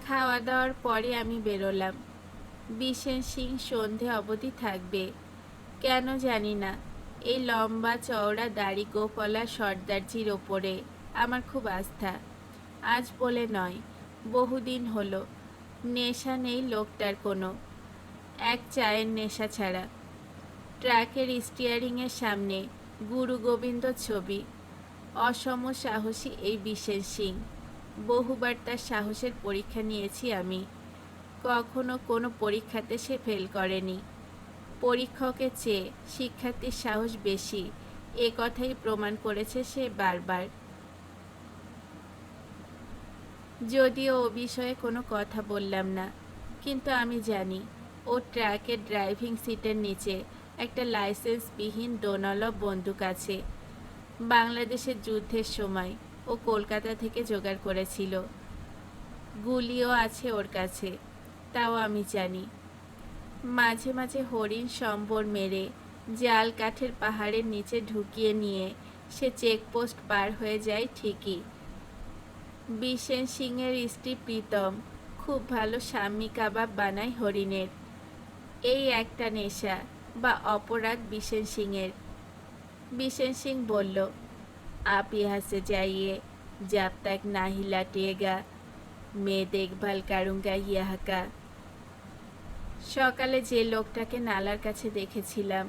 খাওয়া দাওয়ার পরে আমি বেরোলাম। বিশেন সিং সন্ধে অবধি থাকবে। কেন জানি না, এই লম্বা চওড়া দাড়ি গোফলা সর্দারজির ওপরে আমার খুব আস্থা। আজ বলে নয়, বহুদিন হলো। নেশা নেই লোকটার কোনো, এক চায়ের নেশা ছাড়া। ট্রাকের স্টিয়ারিংয়ের সামনে গুরু গোবিন্দ ছবি। অসম সাহসী এই বিশেন সিং। বহুবার তার সাহসের পরীক্ষা নিয়েছি আমি। কখনো কোনো পরীক্ষাতে সে ফেল করেনি। পরীক্ষকের চেয়ে শিক্ষার্থীর সাহস বেশি, এ কথাই প্রমাণ করেছে সে বারবার। যদিও ও বিষয়ে কোনো কথা বললাম না, কিন্তু আমি জানি ও ট্রাকের ড্রাইভিং সিটের নিচে একটা লাইসেন্সবিহীন দোনলব বন্দুক আছে। বাংলাদেশের যুদ্ধের সময় ও কলকাতা থেকে জোগাড় করেছিল। গুলিও আছে ওর কাছে, তাও আমি জানি। মাঝে মাঝে হরিণ সম্বর মেরে জাল কাঠের পাহাড়ের নিচে ঢুকিয়ে নিয়ে সে চেকপোস্ট পার হয়ে যায় ঠিকই। বিশেন সিংয়ের স্ত্রী প্রীতম খুব ভালো শাম্মি কাবাব বানায় হরিণের। এই একটা নেশা বা অপরাধ বিশেন সিংয়ের। बिशन सिंह बोलो, आप यहाँ से जाइए, जब तक ना ही लौटिएगा मैं देखभाल करूँगा यहाँ का। সকালে যে লোকটাকে নালার কাছে দেখেছিলাম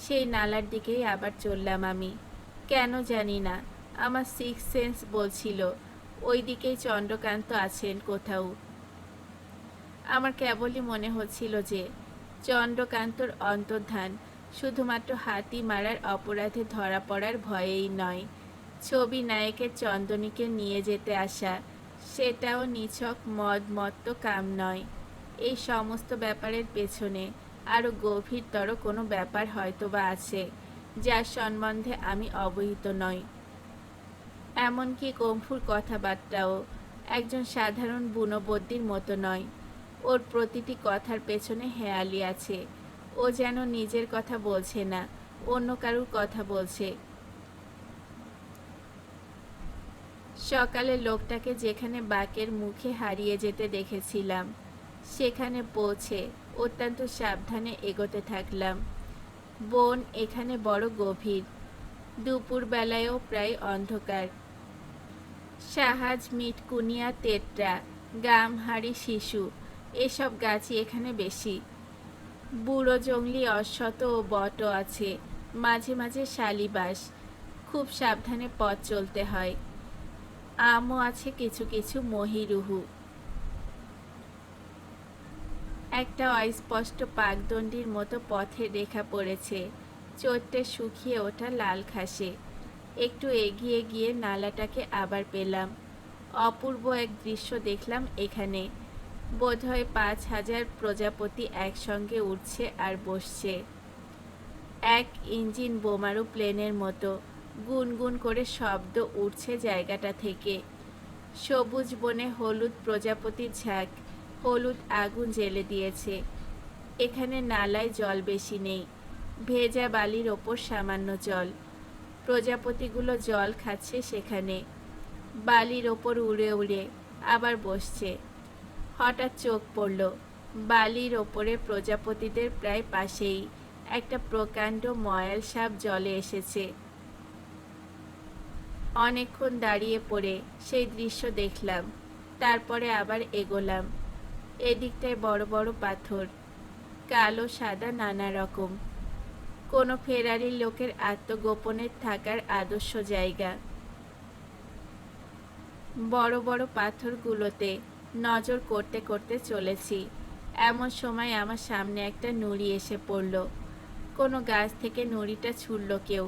সেই নালার দিকেই আবার চললাম আমি। কেন জানি না, আমার সিক্স সেন্স বলছিল ওই দিকেই চন্দ্রকান্ত আছেন কোথাও। আমার কেবলই মনে হচ্ছিল যে চন্দ্রকান্তর অন্তর্ধান শুধুমাত্র হাতি মারার অপরাধে ধরা পড়ার ভয়েই নয়, ছবি নায়কের চন্দনীকে নিয়ে যেতে আসা সেটাও নিছক মদ কাম নয়। এই সমস্ত ব্যাপারের পেছনে আরও গভীরতর কোনো ব্যাপার হয়তোবা আছে, যার সম্বন্ধে আমি অবহিত নই। এমনকি গম্ভীর কথাবার্তাও একজন সাধারণ বুনোবদ্যির মতো নয়। ওর প্রতিটি কথার পেছনে হেয়ালি আছে। ও যেন নিজের কথা বলছে না, অন্য কারুর কথা বলছে। সকালে লোকটাকে যেখানে বাঁকের মুখে হারিয়ে যেতে দেখেছিলাম সেখানে পৌঁছে অত্যন্ত সাবধানে এগোতে থাকলাম। বন এখানে বড় গভীর, দুপুরবেলায়ও প্রায় অন্ধকার। সাহাজ, মিটকুনিয়া, তেতরা, গামহারি, শিশু এসব গাছই এখানে বেশি। বুড়ো জংলি অশ্বত ও বটও আছে, মাঝে মাঝে শালিবাস। খুব সাবধানে পথ চলতে হয়। আমও আছে কিছু কিছু মহিরুহু। একটা অস্পষ্ট পাকদণ্ডির মতো পথের রেখা পড়েছে চোটে শুকিয়ে ওঠা লাল ঘাসে। একটু এগিয়ে গিয়ে নালাটাকে আবার পেলাম। অপূর্ব এক দৃশ্য দেখলাম এখানে। বোধহয় 5,000 প্রজাপতি একসঙ্গে উঠছে আর বসছে, এক ইঞ্জিন বোমারু প্লেনের মতো গুনগুন করে শব্দ উঠছে জায়গাটা থেকে। সবুজ বনে হলুদ প্রজাপতির ঝাঁক হলুদ আগুন জ্বেলে দিয়েছে। এখানে নালায় জল বেশি নেই, ভেজা বালির ওপর সামান্য জল। প্রজাপতিগুলো জল খাচ্ছে সেখানে, বালির ওপর উড়ে উড়ে আবার বসছে। হঠাৎ চোখ পড়ল বালির ওপরে প্রজাপতিদের প্রায় পাশেই একটা প্রকাণ্ড ময়াল সাপ জলে এসেছে। অনেকক্ষণ দাঁড়িয়ে পড়ে সেই দৃশ্য দেখলাম, তারপরে আবার এগোলাম। এদিকটায় বড় বড় পাথর, কালো সাদা নানা রকম, কোনো ফেরারি লোকের আত্মগোপনের থাকার আদর্শ জায়গা। বড় বড় পাথরগুলোতে নজর করতে করতে চলেছি, এমন সময় আমার সামনে একটা নুড়ি এসে পড়ল। কোনো গাছ থেকে নুড়িটা ছুঁড়ল কেউ।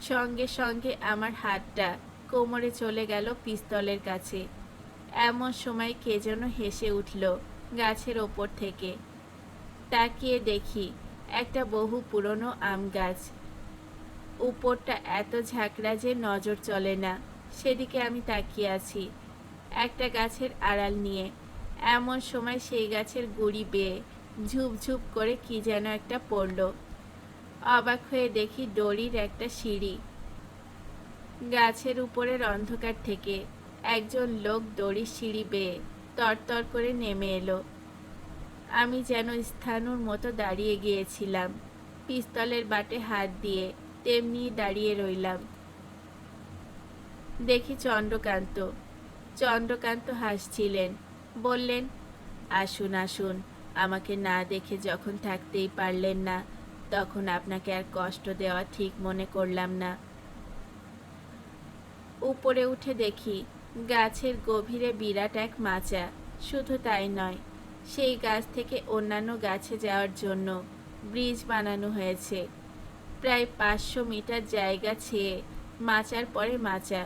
সঙ্গে সঙ্গে আমার হাতটা কোমরে চলে গেল পিস্তলের কাছে। এমন সময় কে যেন হেসে উঠল গাছের ওপর থেকে। তাকিয়ে দেখি একটা বহু পুরনো আম গাছ। উপরটা এত ঝাঁকড়া যে নজর চলে না, সেদিকে আমি তাকিয়ে আছি একটা গাছের আড়াল নিয়ে। এমন সময় সেই গাছের গুড়ি বেয়ে ঝুপঝুপ করে কি যেন একটা পড়ল। অবাক হয়ে দেখি দড়ির একটা সিঁড়ি। গাছের উপরের অন্ধকার থেকে একজন লোক দড়ির সিঁড়ি বেয়ে তরতর করে নেমে এলো। আমি যেন স্থাণুর মতো দাঁড়িয়ে গিয়েছিলাম, পিস্তলের বাটে হাত দিয়ে তেমনি দাঁড়িয়ে রইলাম। দেখি চন্দ্রকান্ত। চন্দ্রকান্ত হাসছিলেন। বললেন, আসুন আসুন, আমাকে না দেখে যখন থাকতেই পারলেন না, তখন আপনাকে আর কষ্ট দেওয়া ঠিক মনে করলাম না। উপরে উঠে দেখি গাছের গভীরে বিরাট এক মাচা। শুধু তাই নয়, সেই গাছ থেকে অন্যান্য গাছে যাওয়ার জন্য ব্রিজ বানানো হয়েছে। প্রায় 500 মিটার জায়গা ছেয়ে মাচার পরে মাচা।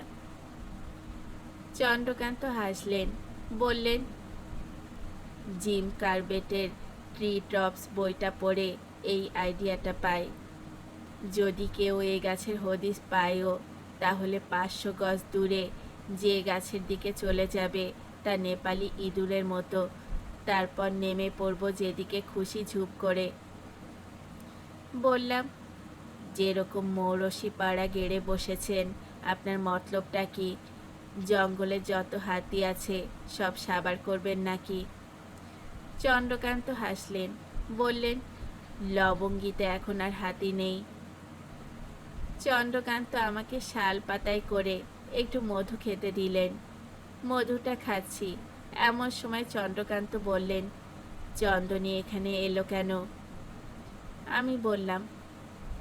চন্দ্রকান্ত হাসলেন। বললেন, জিম কার্বেটের ট্রি টপস বইটা পড়ে এই আইডিয়াটা পাই। যদি কেউ এই গাছের হদিস পায়ও, তাহলে 500 গজ দূরে যে গাছের দিকে চলে যাবে তা নেপালি ইঁদুরের মতো, তারপর নেমে পড়ব যেদিকে খুশি ঝুপ করে। বললাম, যেরকম মৌরসি পাড়া গেড়ে বসেছেন, আপনার মতলবটা কি? জঙ্গলে যত হাতি আছে সব সাবার করবেন নাকি? চন্দ্রকান্ত হাসলেন। বললেন, লবঙ্গিতে এখন আর হাতি নেই। চন্দ্রকান্ত আমাকে শাল পাতায় করে একটু মধু খেতে দিলেন। মধুটা খাচ্ছি, এমন সময় চন্দ্রকান্ত বললেন, চন্দনী এখানে এলো কেন? আমি বললাম,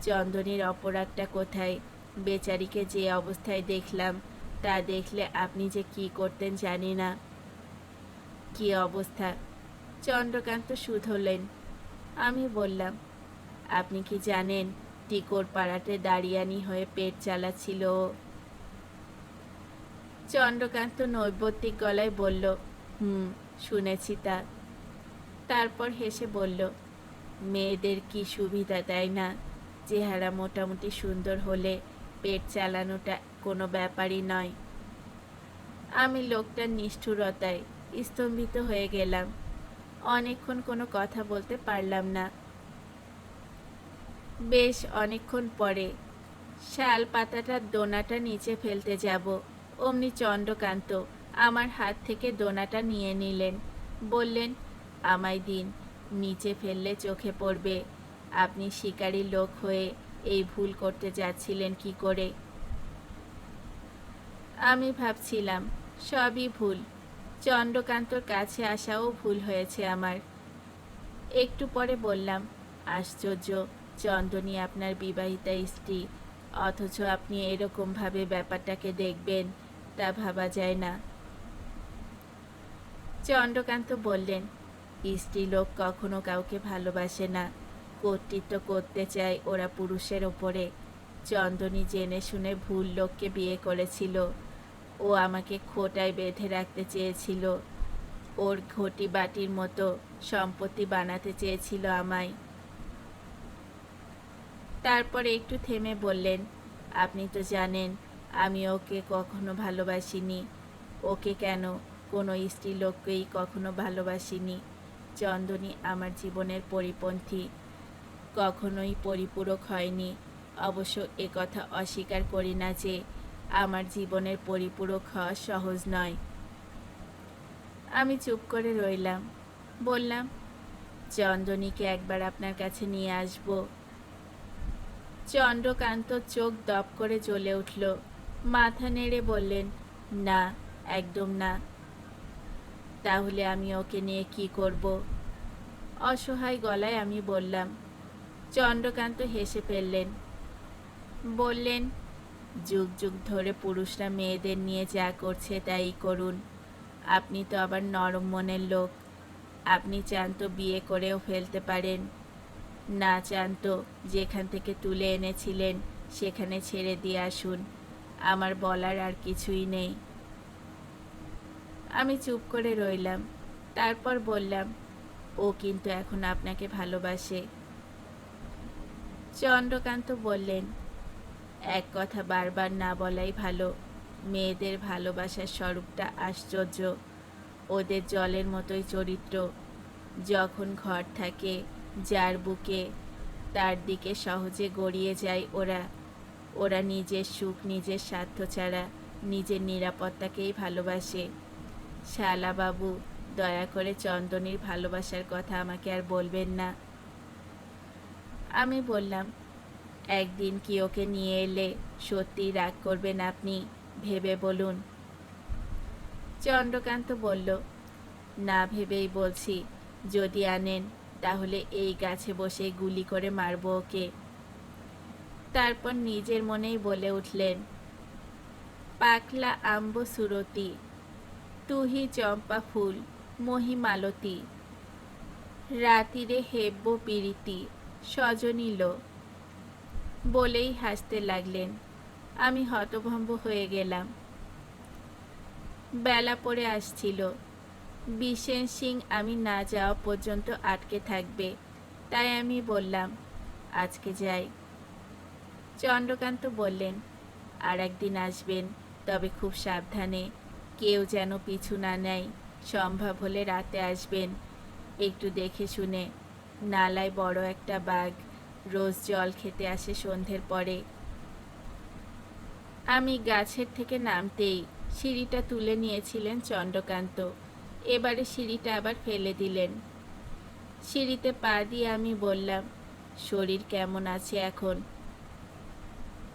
চন্দনীর অপরাধটা কোথায়? বেচারিকে যে অবস্থায় দেখলাম, তা দেখলে আপনি যে কি করতেন জানি না। কি অবস্থা? চন্দ্রকান্ত শুধলেন। আমি বললাম, আপনি কি জানেন টিকোর পাড়াতে দাঁড়িয়ানি হয়ে পেট চালাচ্ছিল? চন্দ্রকান্ত নৈর্ব্যক্তিক গলায় বলল, শুনেছি তা। তারপর হেসে বলল, মেয়েদের কি সুবিধা, তাই না? চেহারা মোটামুটি সুন্দর হলে পেট চালানোটা কোনো ব্যাপারই নয়। আমি লোকটার নিষ্ঠুরতায় স্তম্ভিত হয়ে গেলাম। অনেকক্ষণ কোনো কথা বলতে পারলাম না। বেশ অনেকক্ষণ পরে শাল পাতাটার দোনাটা নিচে ফেলতে যাব, অমনি চন্দ্রকান্ত আমার হাত থেকে দোনাটা নিয়ে নিলেন। বললেন, আমায় দিন, নিচে ফেললে চোখে পড়বে। আপনি শিকারী লোক হয়ে এই ভুল করতে যাচ্ছিলেন কি করে? আমি ভাবছিলাম সবই ভুল। চন্দ্রকান্তর কাছে আসাও ভুল হয়েছে আমার। একটু পরে বললাম, আশ্চর্য, চন্দনী আপনার বিবাহিতা স্ত্রী, অথচ আপনি এরকমভাবে ব্যাপারটাকে দেখবেন, তা ভাবা যায় না। চন্দ্রকান্ত বললেন, স্ত্রী লোক কখনো কাউকে ভালোবাসে না, কর্তৃত্ব করতে চায় ওরা পুরুষের ওপরে। চন্দনী জেনে শুনে ভুল লোককে বিয়ে করেছিল। ও আমাকে খোঁটায় বেঁধে রাখতে চেয়েছিল, ওর ঘটি বাটির মতো সম্পত্তি বানাতে চেয়েছিল আমায়। তারপরে একটু থেমে বললেন, আপনি তো জানেন আমি ওকে কখনো ভালোবাসিনি। ওকে কেন, কোনো স্ত্রী লোককেই কখনো ভালোবাসিনি। চন্দনী আমার জীবনের পরিপন্থী, কখনোই পরিপূরক হয়নি। অবশ্য একথা অস্বীকার করি না যে আমার জীবনের পরিপূরক হওয়া সহজ নয়। আমি চুপ করে রইলাম। বললাম, চন্দনীকে একবার আপনার কাছে নিয়ে আসব। চন্দ্রকান্ত চোখ দপ করে জ্বলে উঠল। মাথা নেড়ে বললেন, না, একদম না। তাহলে আমি ওকে নিয়ে কি করব? অসহায় গলায় আমি বললাম। চন্দ্রকান্ত হেসে ফেললেন। বললেন, যুগ যুগ ধরে পুরুষরা মেয়েদের নিয়ে যা করছে তাই করুন। আপনি তো আবার নরম মনের লোক। আপনি চান তো বিয়ে করেও ফেলতে পারেন, না চান তো যেখান থেকে তুলে এনেছিলেন সেখানে ছেড়ে দিয়ে আসুন। আমার বলার আর কিছুই নেই। আমি চুপ করে রইলাম। তারপর বললাম, ও কিন্তু এখন আপনাকে ভালোবাসে। চন্দ্রকান্ত বললেন, এক কথা বারবার না বলাই ভালো। মেয়েদের ভালোবাসার স্বরূপটা আশ্চর্য। ওদের জলের মতোই চরিত্র। যখন ঘর থাকে যার বুকে, তার দিকে সহজে গড়িয়ে যায় ওরা। ওরা নিজের সুখ নিজের স্বার্থ ছাড়া নিজের নিরাপত্তাকেই ভালোবাসে। শালাবাবু, দয়া করে চন্দনীর ভালোবাসার কথা আমাকে আর বলবেন না। আমি বললাম, একদিন কি ওকে নিয়ে এলে সত্যিই রাগ করবেন আপনি? ভেবে বলুন। চন্দ্রকান্ত বলল, না ভেবেই বলছি, যদি আনেন তাহলে এই গাছে বসে গুলি করে মারব ওকে। তারপর নিজের মনেই বলে উঠলেন, পাকলা আম্ব সুরতি, তুহি চম্পা ফুল মহিমালতী, রাতিরে হেব্য পীড়িতি সজনীল। বলেই হাসতে লাগলেন। আমি হতভম্ব হয়ে গেলাম। বেলা পড়ে আসছিল। বিশেন সিং আমি না যাওয়া পর্যন্ত আটকে থাকবে, তাই আমি বললাম, আজকে যাই। চন্দ্রকান্ত বললেন, আর একদিন আসবেন, তবে খুব সাবধানে, কেউ যেন পিছু না নেয়। সম্ভব হলে রাতে আসবেন, একটু দেখে শুনে। নালায় বড় একটা বাঘ, রোজ জল খেতে আসে সন্ধ্যের পরে। আমি গাছের থেকে নামতেই সিঁড়িটা তুলে নিয়েছিলেন চন্দ্রকান্ত। এবারে সিঁড়িটা আবার ফেলে দিলেন। সিঁড়িতে পা দিয়ে আমি বললাম, শরীর কেমন আছে এখন?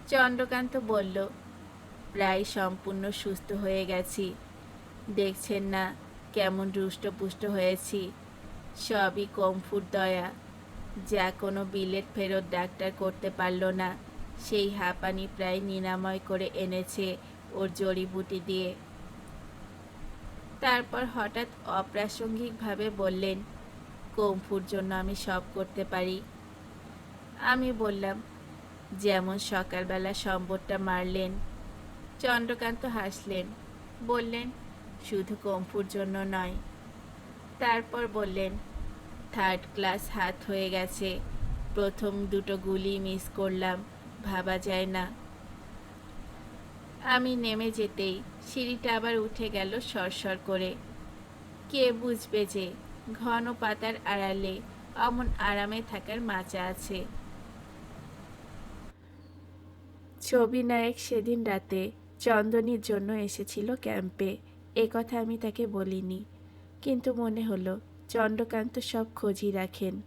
চন্দ্রকান্ত বলল, প্রায় সম্পূর্ণ সুস্থ হয়ে গেছি। দেখছেন না কেমন রুষ্টপুষ্ট হয়েছি? সবই কমফুর দয়া। যা কোনো বিলেত ফেরত ডাক্তার করতে পারল না, সেই হাঁপানি প্রায় নিরাময় করে এনেছে ওর জড়িবুটি দিয়ে। তারপর হঠাৎ অপ্রাসঙ্গিকভাবে বললেন, কমফুর জন্য আমি সব করতে পারি। আমি বললাম, যেমন সকালবেলা সম্বরটা মারলেন। চন্দ্রকান্ত হাসলেন, বললেন, শুধু কমফুর জন্য নয়। তারপর বললেন, থার্ড ক্লাস হাত হয়ে গেছে, প্রথম দুটো গুলি মিস করলাম, ভাবা যায় না। আমি নেমে যেতেই সিঁড়িটা আবার উঠে গেল সরসর করে। কে বুঝবে যে ঘন পাতার আড়ালে অমন আরামে থাকার মাচা আছে। ছবি নায়ক সেদিন রাতে চন্দনীর জন্য এসেছিল ক্যাম্পে। এ কথা আমি তাকে বলিনি, কিন্তু মনে হলো চন্দ্রকান্ত সব খোঁজই রাখেন।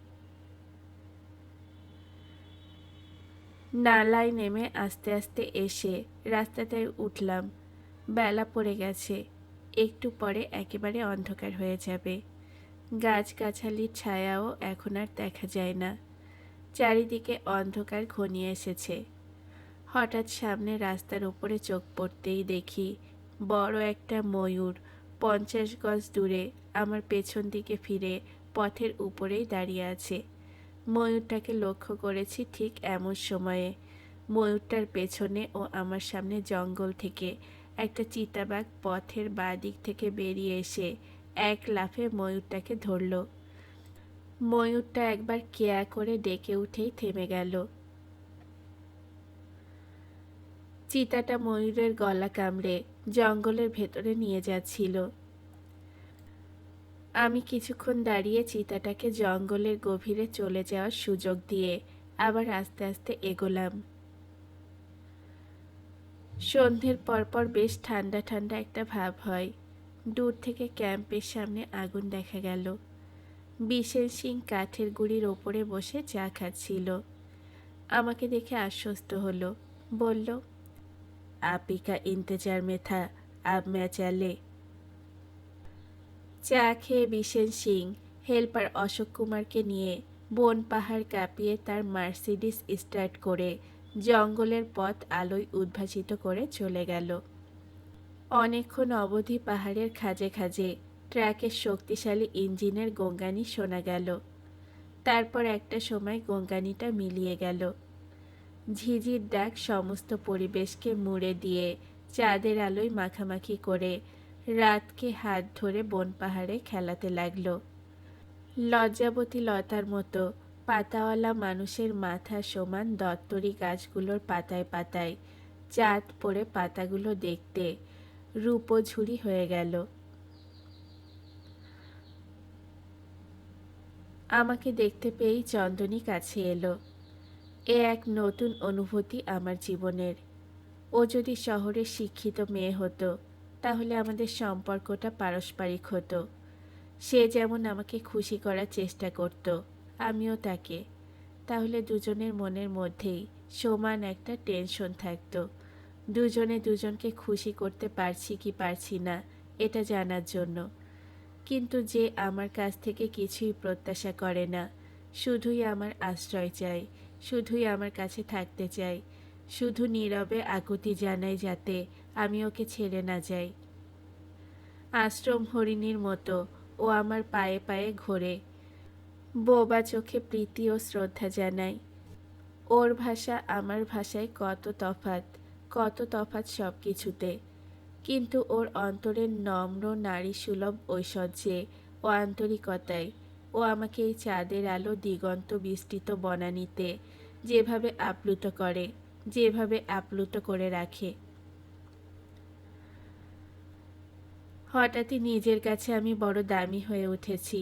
নালায় নেমে আস্তে আস্তে এসে রাস্তাটায় উঠলাম। বেলা পড়ে গেছে, একটু পরে একেবারে অন্ধকার হয়ে যাবে। গাছগাছালির ছায়াও এখন আর দেখা যায় না। চারিদিকে অন্ধকার ঘনিয়ে এসেছে। হঠাৎ সামনে রাস্তার ওপরে চোখ পড়তেই দেখি বড় একটা ময়ূর 50 গজ দূরে আমার পেছন দিকে ফিরে পথের উপরেই দাঁড়িয়ে আছে। ময়ূরটাকে লক্ষ্য করেছি ঠিক এমন সময়ে ময়ূরটার পেছনে ও আমার সামনে জঙ্গল থেকে একটা চিতাবাঘ পথের বাঁ দিক থেকে বেরিয়ে এসে এক লাফে ময়ূরটাকে ধরল। ময়ূরটা একবার কেয়া করে ডেকে উঠেই থেমে গেল। চিতাটা ময়ূরের গলা কামড়ে জঙ্গলের ভেতরে নিয়ে যাচ্ছিল। আমি কিছুক্ষণ দাঁড়িয়ে চিতাটাকে জঙ্গলের গভীরে চলে যাওয়ার সুযোগ দিয়ে আবার আস্তে আস্তে এগোলাম। সন্ধ্যের পরপর বেশ ঠান্ডা ঠান্ডা একটা ভাব হয়। দূর থেকে ক্যাম্পের সামনে আগুন দেখা গেল। বিশেন সিং কাঠের গুঁড়ির ওপরে বসে চা খাচ্ছিল। আমাকে দেখে আশ্বস্ত হলো, বলল, আপি কা ইন্তজার মে থা, আব मैं চলে। চা খেয়ে বিশেন সিং হেল্পার অশোক কুমারকে নিয়ে বন পাহাড় কাঁপিয়ে তার মার্সিডিস স্টার্ট করে জঙ্গলের পথ আলোয় উদ্ভাসিত করে চলে গেল। অনেকক্ষণ অবধি পাহাড়ের খাজে খাজে ট্রাকের শক্তিশালী ইঞ্জিনের গঙ্গানি শোনা গেল। তারপর একটা সময় গঙ্গানিটা মিলিয়ে গেল। ঝিঝির ডাক সমস্ত পরিবেশকে মুড়ে দিয়ে চাঁদের আলোয় মাখামাখি করে রাতকে হাত ধরে বন পাহাড়ে খেলাতে লাগল। লজ্জাবতী লতার মতো পাতাওয়ালা মানুষের মাথা সমান দত্তরি গাছগুলোর পাতায় পাতায় চাঁদ পড়ে পাতাগুলো দেখতে রূপঝুরি হয়ে গেল। আমাকে দেখতে পেয়েই চন্দনী কাছে এলো। এ এক নতুন অনুভূতি আমার জীবনের। ও যদি শহরের শিক্ষিত মেয়ে হতো তাহলে আমাদের সম্পর্কটা পারস্পরিক হতো, সে যেমন আমাকে খুশি করার চেষ্টা করত, আমিও তাকে। তাহলে দুজনের মনের মধ্যেই সমান একটা টেনশন থাকতো, দুজনে দুজনকে খুশি করতে পারছি কি পারছি না এটা জানার জন্য। কিন্তু যে আমার কাছ থেকে কিছুই প্রত্যাশা করে না, শুধুই আমার আশ্রয় চায়, শুধুই আমার কাছে থাকতে চায়, শুধু নীরবে আকুতি জানায় যাতে আমি ওকে ছেড়ে না যাই। আশ্রম হরিণীর মতো ও আমার পায়ে পায়ে ঘোরে, বোবা চোখে প্রীতি ও শ্রদ্ধা জানায়। ওর ভাষা আমার ভাষায় কত তফাৎ সব কিছুতে। কিন্তু ওর অন্তরের নম্র নারীসুলভ ঐশ্বর্যে ও আন্তরিকতায় ও আমাকে এই চাঁদের আলো দিগন্ত বিস্তৃত বনানীতে যেভাবে আপ্লুত করে, যেভাবে আপ্লুত করে রাখে। হঠাৎই নিজের কাছে আমি বড় দামি হয়ে উঠেছি।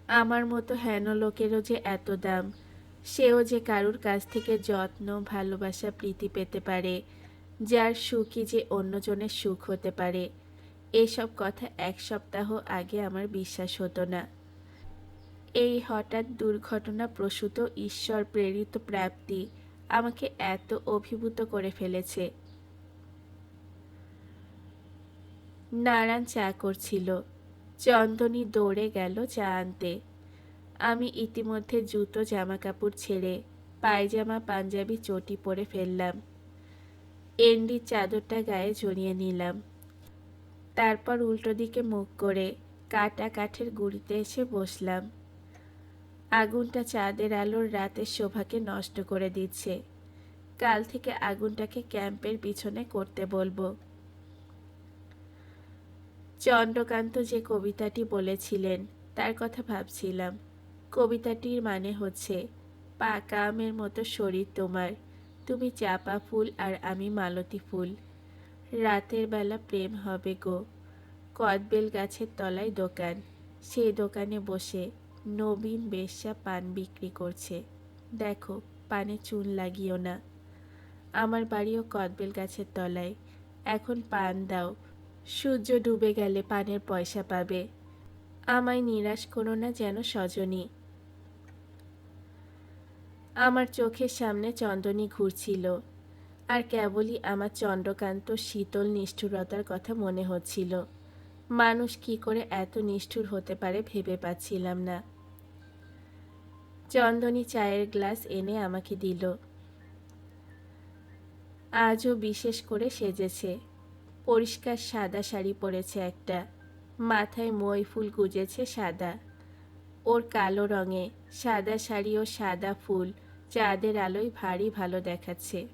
আমার মতো হেন লোকেরও যে এত দাম, সেও যে কারুর কাছ থেকে যত্ন, ভালোবাসা, প্রীতি পেতে পারে, যার সুখই যে অন্যজনের সুখ হতে পারে, এসব কথা এক সপ্তাহ আগে আমার বিশ্বাস হতো না। এই হঠাৎ দুর্ঘটনা প্রসূত ঈশ্বর প্রেরিত প্রাপ্তি আমাকে এত অভিভূত করে ফেলেছে। নারায়ণ চা করছিল, চন্দনী দৌড়ে গেল চা আনতে। আমি ইতিমধ্যে জুতো জামা কাপড় ছেড়ে পায়জামা পাঞ্জাবি চটি পরে ফেললাম। এন্ডির চাদরটা গায়ে জড়িয়ে নিলাম। তারপর উল্টো দিকে মুখ করে কাটা কাঠের গুঁড়িতে এসে বসলাম। আগুনটা চাঁদের আলোর রাতের শোভাকে নষ্ট করে দিচ্ছে। কাল থেকে আগুনটাকে ক্যাম্পের পিছনে করতে বলবো। চন্দ্রকান্ত যে কবিতাটি বলেছিলেন তার কথা ভাবছিলাম। কবিতাটির মানে হচ্ছে, পাকা আমের মতো শরীর তোমার, তুমি চাপা ফুল আর আমি মালতী ফুল, রাতের বেলা প্রেম হবে গো। কদবেল গাছের তলায় দোকান, সেই দোকানে বসে নবীন বেশ্যা পান বিক্রি করছে, দেখো পানে চুন লাগিও না। আমার বাড়িও কদবেল গাছের তলায়, এখন পান দাও, সূর্য ডুবে গেলে পানের পয়সা পাবে। আমায় নিরাশ করো না যেন সজনী। আমার চোখের সামনে চন্দনী ঘুরছিল, আর কেবলই আমার চন্দ্রকান্ত শীতল নিষ্ঠুরতার কথা মনে হচ্ছিল। মানুষ কি করে এত নিষ্ঠুর হতে পারে ভেবে পাচ্ছিলাম না। চন্দনী চায়ের গ্লাস এনে আমাকে দিল। আজও বিশেষ করে সেজেছে, পরিষ্কার সাদা শাড়ি পরেছে একটা, মাথায় মই ফুল গুজেছে সাদা। ওর কালো রঙে সাদা শাড়ি ও সাদা ফুল চাঁদের আলোয় ভারী ভালো দেখাচ্ছে।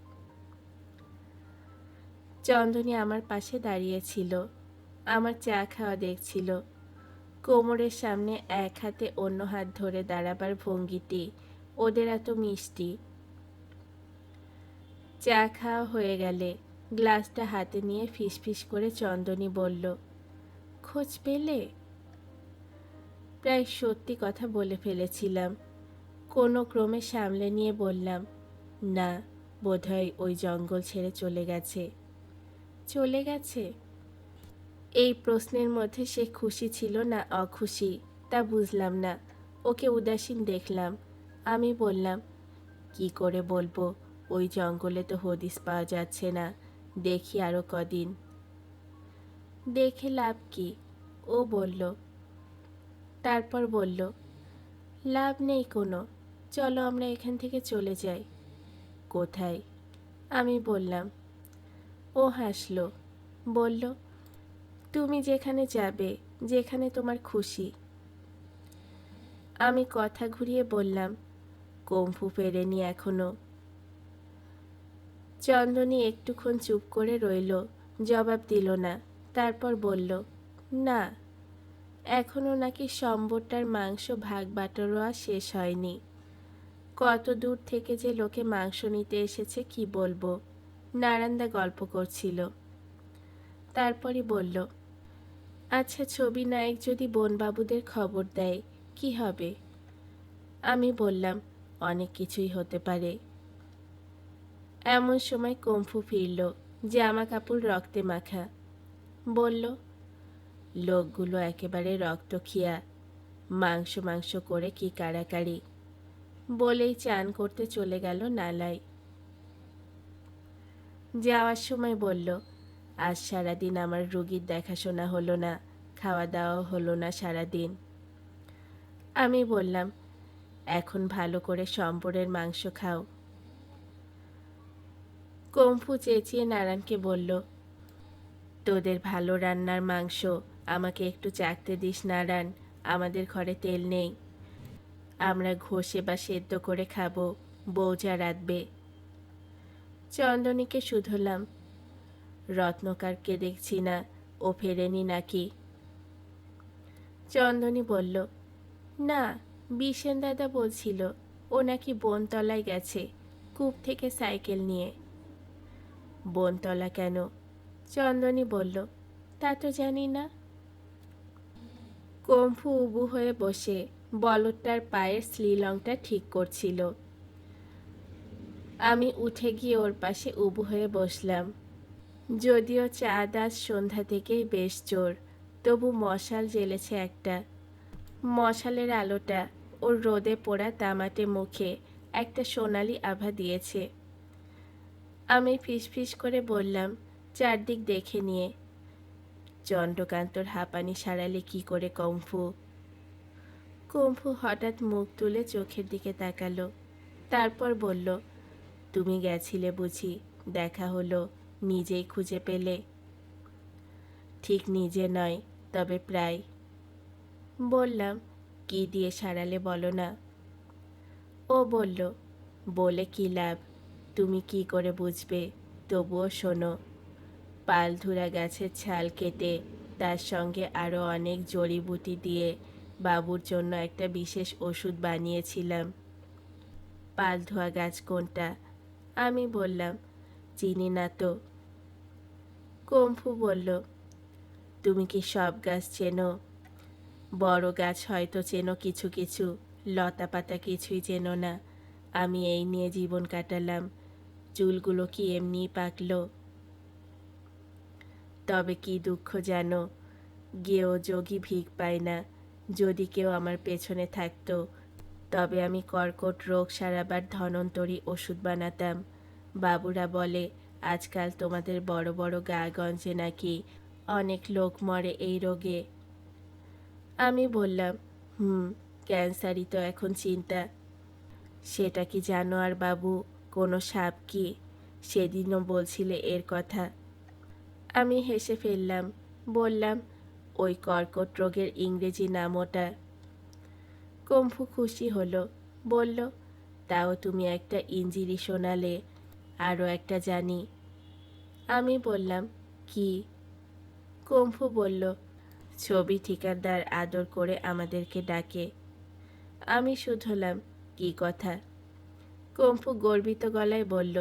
চন্দনী আমার পাশে দাঁড়িয়েছিল, আমার চা খাওয়া দেখছিল। কোমরের সামনে এক হাতে অন্য হাত ধরে দাঁড়াবার ভঙ্গিটি ওদের এত মিষ্টি। চা খাওয়া হয়ে গেলে গ্লাসটা হাতে নিয়ে ফিসফিস করে চন্দনী বলল, খোঁজ পেলে? প্রায় সত্যি কথা বলে ফেলেছিলাম। কোনো ক্রমে সামলে নিয়ে বললাম, না, বোধহয় ওই জঙ্গল ছেড়ে চলে গেছে। চলে গেছে? এই প্রশ্নের মধ্যে সে খুশি ছিল না অখুশি তা বুঝলাম না। ওকে উদাসীন দেখলাম। আমি বললাম, কি করে বলবো, ওই জঙ্গলে তো হদিস পাওয়া যাচ্ছে না, দেখি আরো কদিন। দেখে লাভ কি? ও বলল। তারপর বলল, লাভ নেই কোনো, চলো আমরা এখান থেকে চলে যাই। কোথায়? আমি বললাম। ও হাসল, বলল, তুমি যেখানে যাবে, যেখানে তোমার খুশি। আমি কথা ঘুরিয়ে বললাম, কম্ফু ফেরেনি এখনো। চন্দনী একটুক্ষণ চুপ করে রইল, জবাব দিল না। তারপর বলল, না, এখনো নাকি সম্বরটার মাংস ভাগ বাটোয়ারা শেষ হয়নি। কত দূর থেকে যে লোকে মাংস নিতে এসেছে কি বলবো। নারান্দা গল্প করছিল। তারপরই বলল, আচ্ছা, ছবি নায়ক যদি বনবাবুদের খবর দেয় কি হবে? আমি বললাম, অনেক কিছুই হতে পারে। এমন সময় কম্ফু ফিরল, জামা কাপড় রক্তে মাখা। বলল, লোকগুলো একেবারে রক্তখিয়া, মাংস মাংস করে কি কাড়াকাড়ি। বলেই চান করতে চলে গেল নালায়। যাওয়ার সময় বলল, আজ সারাদিন আমার রুগীর দেখাশোনা হলো না, খাওয়া দাওয়া হলো না সারাদিন। আমি বললাম, এখন ভালো করে সম্বরের মাংস খাও। কম্ফু চেঁচিয়ে নারায়ণকে বলল, তোদের ভালো রান্নার মাংস আমাকে একটু চাখতে দিস নারায়ণ, আমাদের ঘরে তেল নেই, আমরা ঘষে বা সেদ্ধ করে খাবো, বউ যা রাঁধবে। চন্দনীকে শুধলাম, রত্নকারকে দেখছি না, ও ফেরেনি নাকি? চন্দনী বলল, না, বিশেন দাদা বলছিল ও নাকি বনতলায় গেছে, কূপ থেকে সাইকেল নিয়ে। বনতলা কেন? চন্দনী বলল, তা তো জানি না। কম্ফু উবু হয়ে বসে বলদটার পায়ের স্লিলংটা ঠিক করছিল। আমি উঠে গিয়ে ওর পাশে উবু হয়ে বসলাম। যদিও চাঁদ আজ সন্ধ্যা থেকেই বেশ জোর, তবু মশাল জ্বেলেছে একটা। মশালের আলোটা ওর রোদে পোড়া তামাটে মুখে একটা সোনালি আভা দিয়েছে। আমি ফিসফিস করে বললাম, চারদিক দেখে নিয়ে, চন্দ্রকান্তর হাঁপানি সারালে কি করে কম্ফু? কম্ফু হঠাৎ মুখ তুলে চোখের দিকে তাকালো, তারপর বলল, তুমি গেছিলে বুঝি, দেখা হলো, নিজেই খুঁজে পেলে? ঠিক নিজে নয়, তবে প্রায়। বললাম, কি দিয়ে সারালে বলো না? ও বলল, বলে কি লাভ, তুমি কি করে বুঝবে, তবুও শোনো। পালধুরা গাছের ছাল কেটে তার সঙ্গে আরও অনেক জড়িবুটি দিয়ে বাবুর জন্য একটা বিশেষ ওষুধ বানিয়েছিলাম। পালধোয়া গাছ কোনটা? আমি বললাম, চিনি না তো। কম্ফু বলল, তুমি কি সব গাছ চেনো? বড় গাছ হয়তো চেনো কিছু কিছু, লতা পাতা কিছুই চেনো না। আমি এই নিয়ে জীবন কাটালাম, চুলগুলো কি এমনি পাকলো? তবে কি দুঃখ জানো, গেও যোগী ভিক পায় না। যদি কেউ আমার পেছনে থাকতো, তবে আমি কর্কট রোগ সারাবার ধন্বন্তরী ওষুধ বানাতাম। বাবুরা বলে, আজকাল তোমাদের বড় বড় গাগঞ্জে নাকি অনেক লোক মরে এই রোগে। আমি বললাম, ক্যান্সারই তো এখন চিন্তা। সেটা কি জানো আর বাবু, কোনো সাপ কি? সেদিনও বলছিলে এর কথা। আমি হেসে ফেললাম, বললাম, ওই কর্কট রোগের ইংরেজি নাম ওটা। কম্ফু খুশি হলো, বলল, তাও তুমি একটা ইঞ্জিরি শোনালে, আরও একটা জানি। আমি বললাম, কি? কম্ফু বলল, ছবি ঠিকাদার আদর করে আমাদেরকে ডাকে। আমি শুধলাম, কি কথা? কম্ফু গর্বিত গলায় বলল,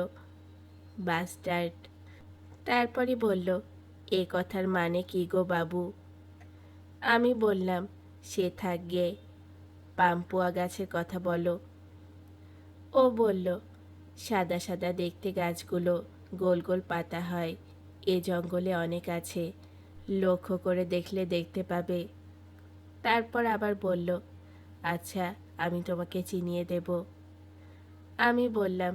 বাস্টার্ড। তারপরই বলল, এ কথার মানে কি গো বাবু? আমি বললাম, সে থাক গে, পাম্পুয়া গাছের কথা বলো। ও বলল, সাদা সাদা দেখতে গাছগুলো, গোল গোল পাতা হয়, এ জঙ্গলে অনেক আছে, লক্ষ্য করে দেখলে দেখতে পাবে। তারপর আবার বলল, আচ্ছা, আমি তোমাকে চিনিয়ে দেব। আমি বললাম,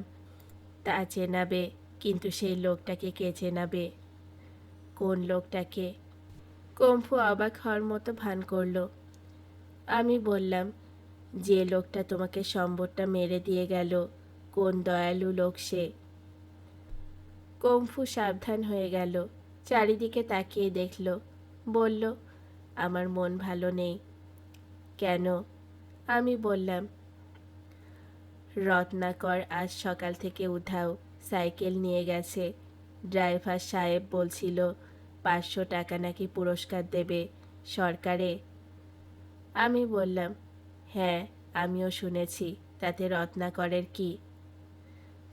তা চেনাবে, কিন্তু সেই লোকটাকে কে চেনাবে? কোন লোকটাকে? কম্ফু অবাক হওয়ার মতো ভান করল। আমি বললাম, যে লোকটা তোমাকে সম্বরটা মেরে দিয়ে গেল, কোন দয়ালু লোক সে? কম্ফু সাবধান হয়ে গেল, চারিদিকে তাকিয়ে দেখল, বলল, আমার মন ভালো নেই। কেন? আমি বললাম, রত্নাকর আজ সকাল থেকে উধাও, সাইকেল নিয়ে গেছে। ড্রাইভার সাহেব বলছিল 500 টাকা নাকি পুরস্কার দেবে সরকারে। আমি বললাম, হ্যাঁ, আমিও শুনেছি, তাতে রত্নাকরের কি?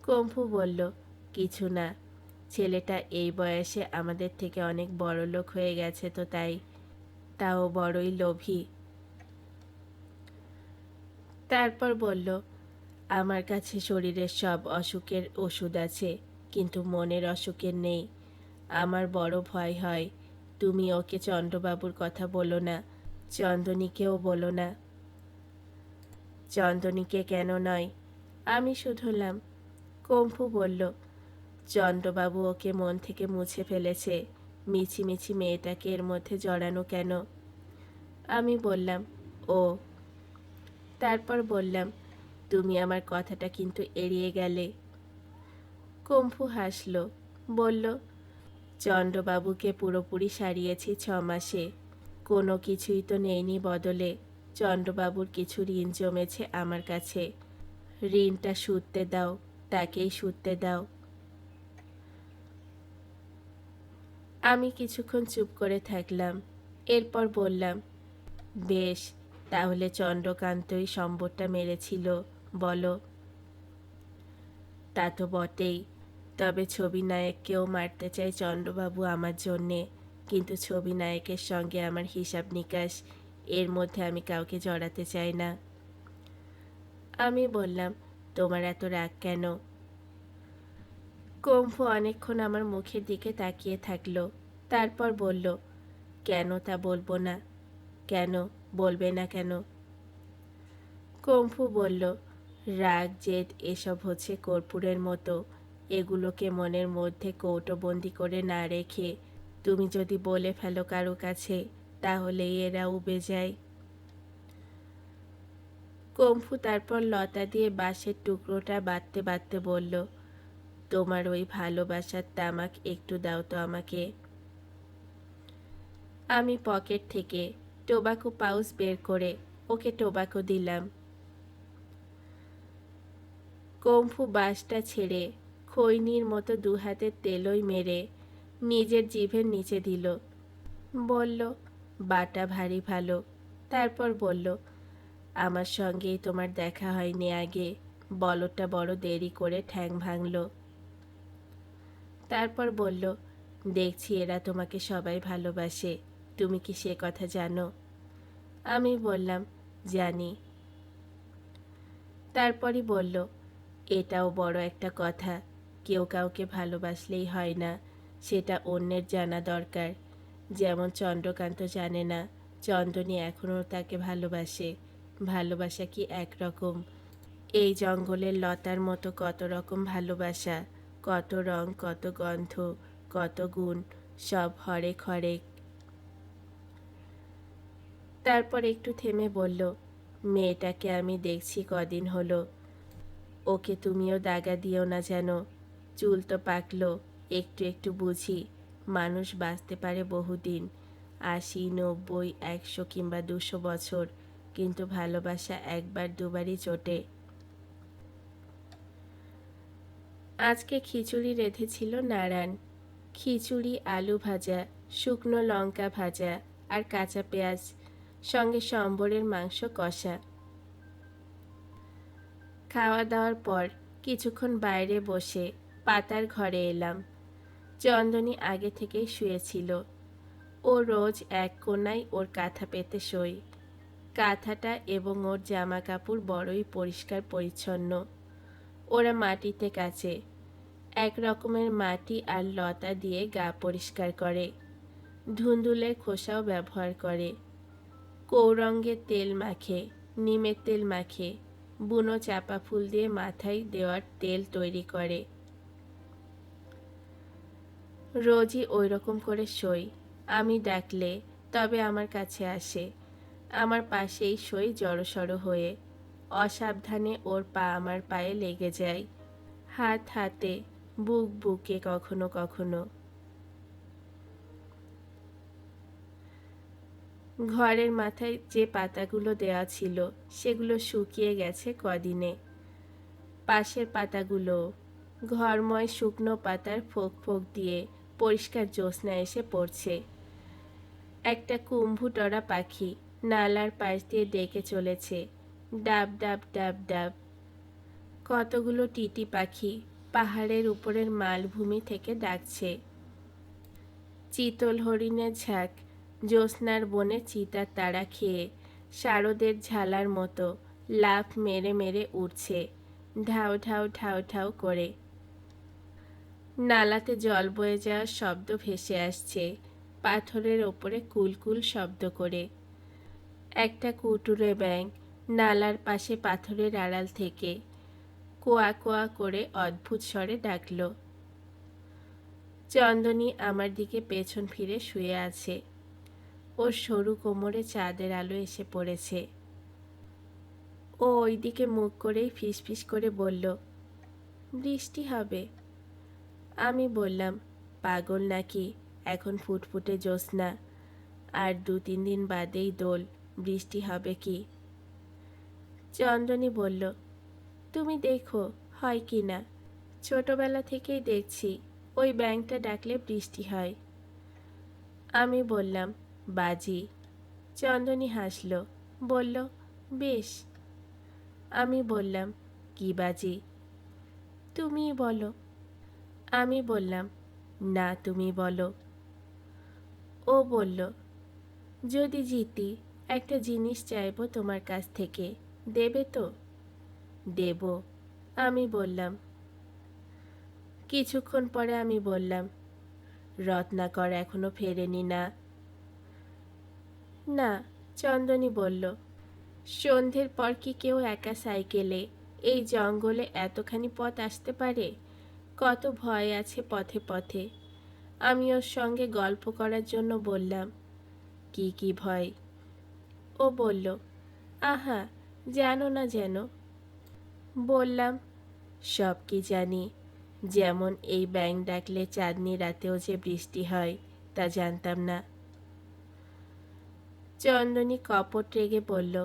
কম্ফু বলল, কিছু না, ছেলেটা এই বয়সে আমাদের থেকে অনেক বড় লোক হয়ে গেছে তো তাই, তাও বড়ই লোভী। তারপর বলল, আমার কাছে শরীরের সব অসুখের ওষুধ আছে, কিন্তু মনের অসুখের নেই। আমার বড় ভয় হয়, তুমি ওকে চন্দ্রবাবুর কথা বলো না, চন্দনীকেও বলো না। চন্দনীকে কেন নয়? আমি শুধলাম। কম্পু বলল, চন্দ্রবাবু ওকে মন থেকে মুছে ফেলেছে, মিছিমিছি মেয়েটাকে এর মধ্যে জড়ানো কেন? আমি বললাম, ও। তারপর বললাম, তুমি আমার কথাটা কিন্তু এড়িয়ে গেলে। কম্পু হাসল, বলল, চন্দ্রবাবুকে পুরোপুরি সারিয়েছি 6 মাসে, কোনো কিছুই তো নেইনি বদলে। চন্দ্রবাবুর কিছু ঋণ জমেছে আমার কাছে, ঋণটা শুধতে দাও, তাকেই শুধতে দাও। আমি কিছুক্ষণ চুপ করে থাকলাম, এরপর বললাম, বেশ, তাহলে চন্দ্রকান্তই সম্বরটা মেরেছিল বলো? তা তো বটেই, তবে ছবি নায়ককেও মারতে চাই চন্দ্রবাবু আমার জন্যে, কিন্তু ছবি নায়কের সঙ্গে আমার হিসাব নিকাশ, এর মধ্যে আমি কাউকে জড়াতে চাই না। আমি বললাম, তোমার এত রাগ কেন? কম্পু অনেকক্ষণ আমার মুখের দিকে তাকিয়ে থাকলো, তারপর বলল, কেন তা বলবো না। কেন বলবে না কেন? কম্পু বলল, রাগ জেদ এসব হচ্ছে কর্পূরের মতো, এগুলোকে মনের মধ্যে কৌটোবন্দি করে না রেখে তুমি যদি বলে ফেলো কারো কাছে, তাহলে এরা উবে যায়। কম্পু তারপর লতা দিয়ে বাঁশের টুকরোটা বাঁধতে বাঁধতে বলল, তোমার ওই ভালোবাসার তামাক একটু দাও তো আমাকে। আমি পকেট থেকে টোবাকো পাউচ বের করে ওকে টোবাকো দিলাম। কম্পু বাঁশটা ছেড়ে খৈনির মতো 2 হাতে তেলই মেরে নিজের জিভের নিচে দিল, বলল, বাটা ভারী ভালো। তারপর বলল, আমার সঙ্গেই তোমার দেখা হয়নি আগে, বলটা বড় দেরি করে ঠ্যাং ভাঙল। তারপর বলল, দেখছি এরা তোমাকে সবাই ভালোবাসে, তুমি কি সে কথা জানো? আমি বললাম, জানি। তারপরই বলল, এটাও বড় একটা কথা, কেউ কাউকে ভালোবাসলেই হয় না, সেটা অন্যের জানা দরকার। যেমন চন্দ্রকান্ত জানে না চন্দনী এখনও তাকে ভালোবাসে, ভালোবাসা কি একরকম? এই জঙ্গলের লতার মতো কত রকম ভালোবাসা, কত রং, কত গন্ধ, কত গুণ, সব হরেক হরেক। তারপর একটু থেমে বলল, মেয়েটাকে আমি দেখছি কদিন হলো, ওকে তুমিও দাগা দিও না যেন। চুল তো পাকলো, একটু একটু বুঝি, মানুষ বাঁচতে পারে বহুদিন, 80, 90, 100 কিংবা 200 বছর, কিন্তু ভালোবাসা একবার দুবারই চটে। আজকে খিচুড়ি রেঁধেছিল নারায়ণ। খিচুড়ি, আলু ভাজা, শুকনো লঙ্কা ভাজা আর কাঁচা পেঁয়াজ, সঙ্গে সম্বরের মাংস কষা। খাওয়া দাওয়ার পর কিছুক্ষণ বাইরে বসে পাতার ঘরে এলাম। চন্দনী আগে থেকেই শুয়েছিল। ও রোজ এক কোণায় ওর কাঁথা পেতে শোয়। কাঁথাটা এবং ওর জামা কাপড় বড়ই পরিষ্কার পরিচ্ছন্ন। ওরা মাটিতে কাচে, এক রকমের মাটি আর লতা দিয়ে গা পরিষ্কার করে, ধুন্দুলের খোসাও ব্যবহার করে। কৌরঙ্গের তেল মাখে, নিমের তেল মাখে, বুনো চাপা ফুল দিয়ে মাথায় দেওয়ার তেল তৈরি করে। রোজই ওই রকম করে শোয়। আমি ডাকলে তবে আমার কাছে আসে, আমার পাশেই শোয় জড়সড় হয়ে। অসাবধানে ওর পা আমার পায়ে লেগে যায়, হাত হাতে, বুক বুকে কখনো কখনো। ঘরের মাথায় যে পাতাগুলো দেওয়া ছিল সেগুলো শুকিয়ে গেছে কদিনে। পাশের পাতাগুলো, ঘরময় শুকনো পাতার ফোঁক ফোঁক দিয়ে পরিষ্কার জ্যোৎস্না এসে পড়ছে। একটা কুম্ভুটরা পাখি নালার পাশ দিয়ে ডেকে চলেছে, ডাব ডাব ডাব ডাব। কতগুলো টিটি পাখি পাহাড়ের উপরের মালভূমি থেকে ডাকছে। চিতল হরিণের ঝাঁক জ্যোৎস্নার বনে চিতার তাড়া খেয়ে শারদের ঝালার মতো লাফ মেরে মেরে উঠছে, ঢাউ ঢাউ ঢাউ ঢাউ করে। নালাতে জল বয়ে যাওয়ার শব্দ ভেসে আসছে, পাথরের ওপরে কুলকুল শব্দ করে। একটা কুটুরে ব্যাঙ নালার পাশে পাথরের আড়াল থেকে কোয়া কোয়া করে অদ্ভুত স্বরে ডাকল। চন্দনী আমার দিকে পেছন ফিরে শুয়ে আছে। ওর সরু কোমরে চাঁদের আলো এসে পড়েছে। ও ওই দিকে মুখ করেই ফিসফিস করে বলল, বৃষ্টি হবে। আমি বললাম, পাগল নাকি, এখন ফুটফুটে জ্যোৎস্না, আর 2-3 দিন বাদেই দোল, বৃষ্টি হবে কি? চন্দনী বলল, তুমি দেখো হয় কি না, ছোটবেলা থেকেই দেখছি ওই ব্যাঙটা ডাকলে বৃষ্টি হয়। আমি বললাম, বাজি। চন্দনী হাসল, বলল, বেশ। আমি বললাম, কি বাজি? তুমিই বলো। আমি বললাম, না, তুমি বলো। ও বলল, যদি জিতি একটা জিনিস চাইবো তোমার কাছ থেকে, দেবে তো? দেব। আমি বললাম। কিছুক্ষণ পরে আমি বললাম, রত্নাকর এখনো ফেরেনি না? না। চন্দনী বলল, সন্ধ্যের পর কি কেউ একা সাইকেলে এই জঙ্গলে এতখানি পথ আসতে পারে? কত ভয় আছে পথে পথে। আমি ওর সঙ্গে গল্প করার জন্য বললাম, কি কি ভয়? ও বলল, আহা, জানো না যেন। বললাম, সব কি জানি, যেমন এই ব্যাঙ ডাকলে চাঁদনি রাতেও যে বৃষ্টি হয় তা জানতাম না। চন্দনী কপট রেগে বলল,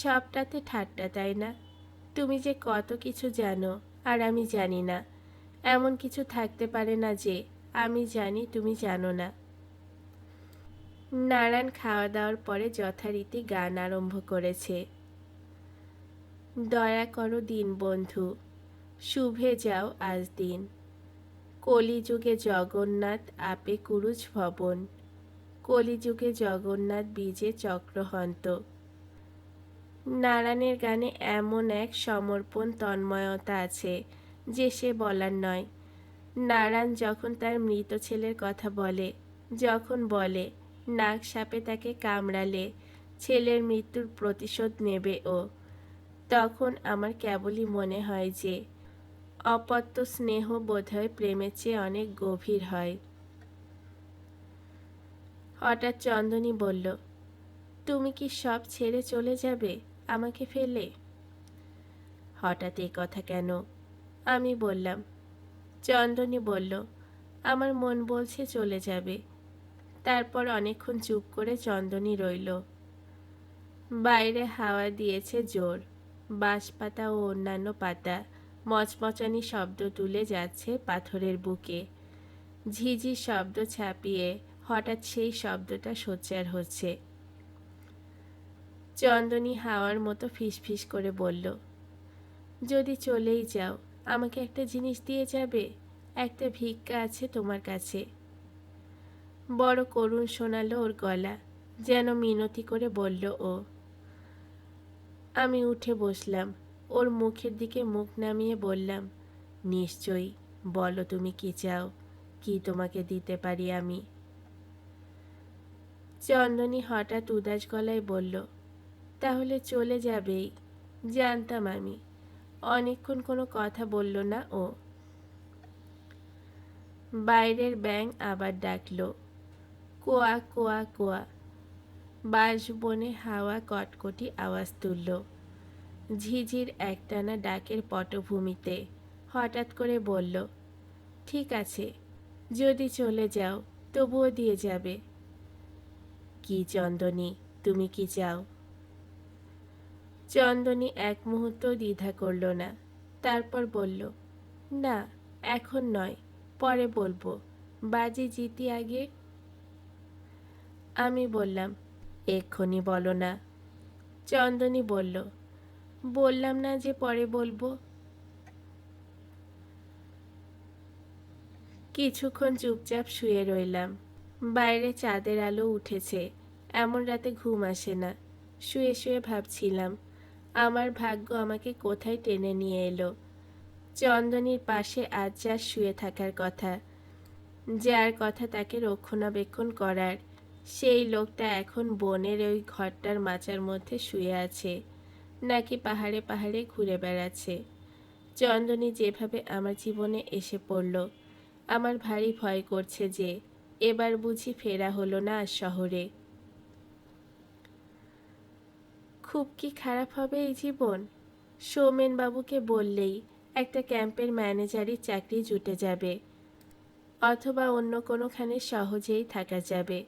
সবটাতে ঠাট্টা, তাই না? তুমি যে কত কিছু জানো আর আমি জানি না, এমন কিছু থাকতে পারে না যে আমি জানি তুমি জানো না। নারায়ণ খাওয়া দাওয়ার পরে যথারীতি গান আরম্ভ করেছে। দয়া করো দীনবন্ধু, শুভে যাও আজ দিন, কলিযুগে জগন্নাথ আপে কুরুজ ভবন, কলিযুগে জগন্নাথ বীজে চক্রহন্ত। নারায়ণের গানে এমন এক সমর্পণ তন্ময়তা আছে যে সে বলার নয়। নারায়ণ যখন তার মৃত ছেলের কথা বলে, যখন বলে নাগ সাপে তাকে কামড়ালে ছেলের মৃত্যুর প্রতিশোধ নেবে ও, তখন আমার কেবলই মনে হয় যে অপত্য স্নেহ বোধহয় প্রেমের চেয়ে অনেক গভীর হয়। হঠাৎ চন্দনী বলল, তুমি কি সব ছেড়ে চলে যাবে আমাকে ফেলে? হঠাৎ এই কথা কেন? আমি বললাম। চন্দনী বলল, আমার মন বলছে চলে যাবে। তারপর অনেকক্ষণ চুপ করে চন্দনী রইল। বাইরে হাওয়া দিয়েছে জোর, বাঁশপাতা ও অন্যান্য পাতা মচমচানি শব্দ তুলে যাচ্ছে পাথরের বুকে। ঝিঝি শব্দ ছাপিয়ে হঠাৎ সেই শব্দটা সোচ্চার হচ্ছে। চন্দনী হাওয়ার মতো ফিসফিস করে বলল, যদি চলেই যাও আমাকে একটা জিনিস দিয়ে যাবে, একটা ভিক্ষা আছে তোমার কাছে। বড় করুণ শোনালো ওর গলা, যেন মিনতি করে বলল ও। আমি উঠে বসলাম, ওর মুখের দিকে মুখ নামিয়ে বললাম, নিশ্চয়ই, বলো তুমি কি চাও, কি তোমাকে দিতে পারি আমি? চন্দনী হঠাৎ উদাস গলায় বলল, তাহলে চলে যাবেই? জানতাম আমি। অনেকক্ষণ কোনো কথা বলল না ও। বাইরের ব্যাঙ আবার ডাকল, কোয়া কোয়া কোয়া। বাঁশবনে হাওয়া কটকটি আওয়াজ তুলল। ঝিঝির একটানা ডাকের পটভূমিতে হঠাৎ করে বলল, ঠিক আছে, যদি চলে যাও তবুও দিয়ে যাবে। কি চন্দনী, তুমি কি চাও? চন্দনী এক মুহূর্ত দ্বিধা করল না, তারপর বলল, না, এখন নয়, পরে বলবো, বাজি জিতি আগে। আমি বললাম, এক্ষুনি বলো না। চন্দনী বলল, বললাম না যে পরে বলবো। কিছুক্ষণ চুপচাপ শুয়ে রইলাম। বাইরে চাঁদের আলো উঠেছে, এমন রাতে ঘুম আসে না। শুয়ে শুয়ে ভাবছিলাম আমার ভাগ্য আমাকে কোথায় টেনে নিয়ে এলো। চন্দনীর পাশে আজ যার শুয়ে থাকার কথা, যার কথা তাকে রক্ষণাবেক্ষণ করার, সেই লোকটা এখন বনের ওই ঘরটার মাচার মধ্যে শুয়ে আছে, নাকি পাহাড়ে পাহাড়ে ঘুরে বেড়াচ্ছে। চন্দনী যেভাবে আমার জীবনে এসে পড়ল, আমার ভারী ভয় করছে যে এবার বুঝি ফেরা হলো না আর শহরে। খুব কি খারাপ হবে এই জীবন? সৌমেন বাবুকে বললেই একটা ক্যাম্পের ম্যানেজারি চাকরি জুটে যাবে, অথবা অন্য কোনোখানে সহজেই থাকা যাবে।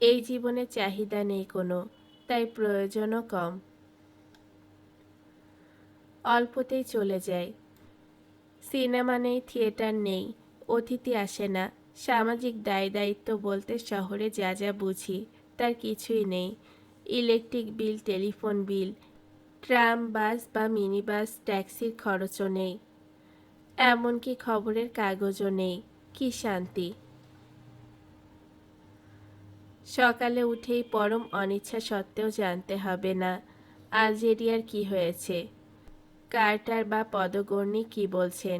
এই জীবনে চাহিদা নেই কোনো, তাই প্রয়োজনও কম। অল্পতেই চলে যায়। সিনেমা নেই, থিয়েটার নেই, অতিথি আসে না। সামাজিক দায় দায়িত্ব বলতে শহরে যা যা বুঝি তার কিছুই নেই। Electric bill, telephone bill, tram, bus বা মিনি বাস, ট্যাক্সির খরচও নেই, এমনকি খবরের কাগজও নেই। কি শান্তি! সকালে উঠেই পরম অনিচ্ছা সত্ত্বেও জানতে হবে না আলজেরিয়ার কি হয়েছে, কার্টার বা পদগর্ণী কি বলছেন।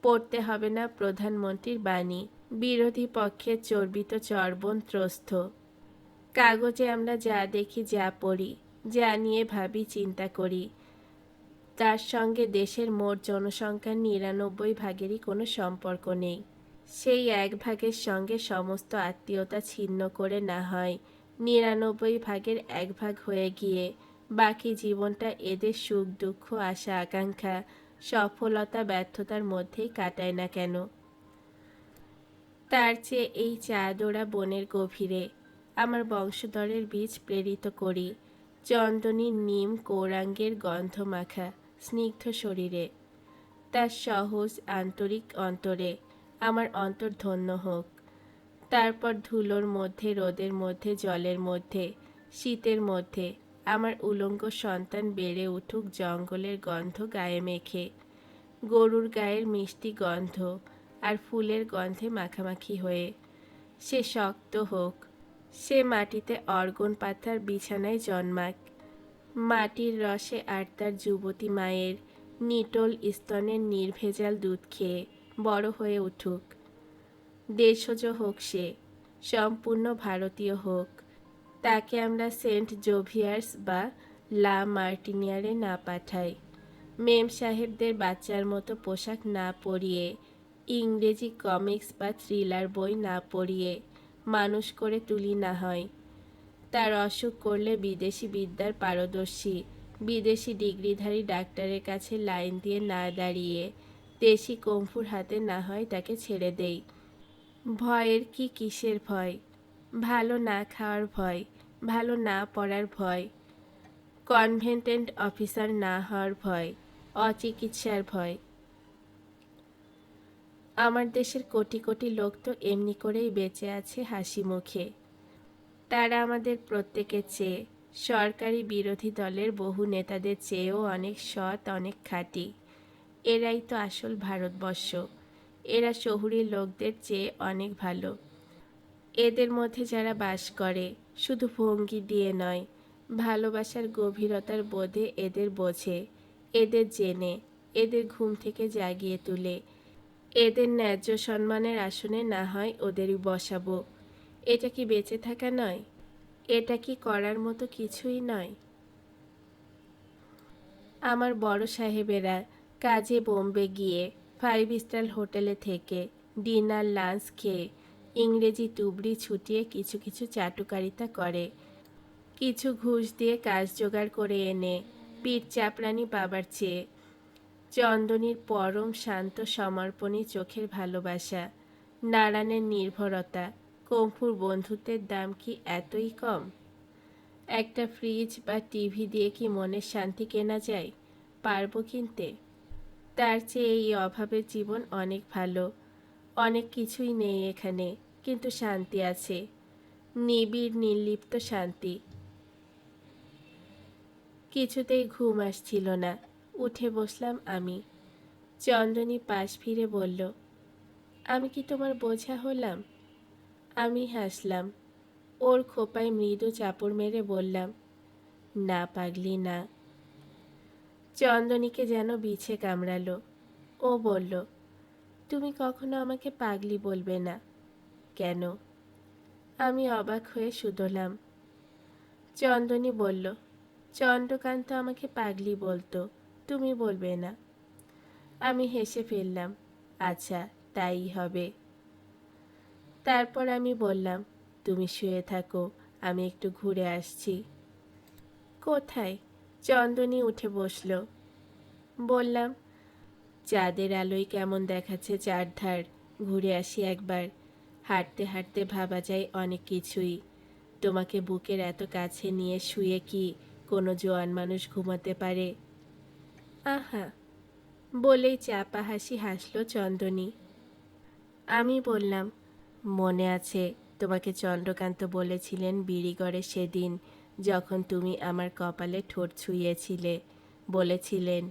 পড়তে হবে না প্রধানমন্ত্রীর বাণী, বিরোধী পক্ষের চর্বিত চর্বণ ত্রস্ত। কাগজে আমরা যা দেখি, যা পড়ি, যা নিয়ে ভাবি, চিন্তা করি, তার সঙ্গে দেশের মোট জনসংখ্যার ৯৯ ভাগেরই কোনো সম্পর্ক নেই। সেই ১ ভাগের সঙ্গে সমস্ত আত্মীয়তা ছিন্ন করে না হয় ৯৯ ভাগের ১ ভাগ হয়ে গিয়ে বাকি জীবনটা এদের সুখ দুঃখ, আশা আকাঙ্ক্ষা, সফলতা ব্যর্থতার মধ্যেই কাটায় না কেন? তার চেয়ে এই চাঁদোরা বনের গভীরে আমার বংশধরের বীজ প্রেরিত করি, চন্দনী নিম কৌরাঙ্গের গন্ধ মাখা স্নিগ্ধ শরীরে, তার সহজ আন্তরিক অন্তরে আমার অন্তর ধন্য হোক। তারপর ধুলোর মধ্যে, রোদের মধ্যে, জলের মধ্যে, শীতের মধ্যে আমার উলঙ্গ সন্তান বেড়ে উঠুক জঙ্গলের গন্ধ গায়ে মেখে, গরুর গায়ের মিষ্টি গন্ধ আর ফুলের গন্ধে মাখামাখি হয়ে। সে শক্ত হোক, সে মাটিতে অর্গন পাতার বিছানায় জন্মাক, মাটির রসে আর তার যুবতী মায়ের নিটোল স্তনের নির্ভেজাল দুধ খেয়ে বড় হয়ে উঠুক। দেশজ হোক সে, সম্পূর্ণ ভারতীয় হোক। তাকে আমরা সেন্ট জোভিয়ার্স বা লা মার্টিনিয়ারে না পাঠাই, মেম সাহেবদের বাচ্চার মতো পোশাক না পরিয়ে, ইংরেজি কমিক্স বা থ্রিলার বই না পড়িয়ে মানুষ করে তুলি না হয়। তার অসুখ করলে বিদেশি বিদ্যার পারদর্শী, বিদেশি ডিগ্রিধারী ডাক্তারের কাছে লাইন দিয়ে না দাঁড়িয়ে দেশি কম্ফুর হাতে না হয় তাকে ছেড়ে দেই। ভয়ের কি, কিসের ভয়? ভালো না খাওয়ার ভয়, ভালো না পড়ার ভয়, কনভেন্টেন্ট অফিসার না হওয়ার ভয়, অচিকিৎসার ভয়। আমার দেশের কোটি কোটি লোক তো এমনি করেই বেঁচে আছে হাসি মুখে। তারা আমাদের প্রত্যেকের চেয়ে, সরকারি বিরোধী দলের বহু নেতাদের চেয়েও অনেক সৎ, অনেক খাঁটি। এরাই তো আসল ভারতবর্ষ। এরা শহুরে লোকদের চেয়ে অনেক ভালো। এদের মধ্যে যারা বাস করে, শুধু ভঙ্গি দিয়ে নয়, ভালোবাসার গভীরতার বোধে এদের বোঝে, এদের জেনে, এদের ঘুম থেকে জাগিয়ে তুলে, এদের ন্যায্য সম্মানের আসনে না হয় ওদেরই বসাবো। এটা কি বেঁচে থাকা নয়? এটা কি করার মতো কিছুই নয়? আমার বড় সাহেবেরা কাজে বোম্বে গিয়ে 5 স্টার হোটেলে থেকে ডিনার লাঞ্চ খেয়ে ইংরেজি তুবড়ি ছুটিয়ে কিছু কিছু চাটুকারিতা করে, কিছু ঘুষ দিয়ে কাজ জোগাড় করে এনে পিঠ চাপড়ানি পাবার চেয়ে চন্দনীর পরম শান্ত সমর্পণী চোখের ভালোবাসা, নারায়ণের নির্ভরতা, কম্ফুর বন্ধুত্বের দাম কি এতই কম? একটা ফ্রিজ বা টিভি দিয়ে কি মনের শান্তি কেনা যায়? পারবো কিনতে? তার চেয়ে এই অভাবের জীবন অনেক ভালো। অনেক কিছুই নেই এখানে, কিন্তু শান্তি আছে, নিবিড় নির্লিপ্ত শান্তি। কিছুতেই ঘুম আসছিল না। উঠে বসলাম আমি। চন্দনী পাশ ফিরে বলল, আমি কি তোমার বোঝা হলাম? আমি হাসলাম। ওর খোঁপায় মৃদু চাপড় মেরে বললাম, না পাগলি না। চন্দনীকে যেন বিছে কামড়ালো। ও বলল, তুমি কখনো আমাকে পাগলি বলবে না। কেন? আমি অবাক হয়ে শুধলাম। চন্দনী বলল, চন্দ্রকান্ত আমাকে পাগলি বলতো, তুমি বলবে না। আমি হেসে ফেললাম। আচ্ছা, তাই হবে। তারপর আমি বললাম, তুমি শুয়ে থাকো, আমি একটু ঘুরে আসছি। কোথায়? চন্দনী উঠে বসল। বললাম, চাঁদের আলোয় কেমন দেখাচ্ছে চারধার, ঘুরে আসি একবার। হাঁটতে হাঁটতে ভাবা যায় অনেক কিছুই। তোমাকে বুকের এত কাছে নিয়ে শুয়ে কি কোনো জোয়ান মানুষ ঘুমাতে পারে? আহা, বলেই চাপা হাসি হাসল চন্দনী। আমি বললাম, মনে আছে তোমাকে চন্দ্রকান্ত বলেছিলেন বিড়িগড়ে সেদিন, যখন তুমি আমার কপালে ঠোঁট ছুঁয়েছিলে, বলেছিলেন,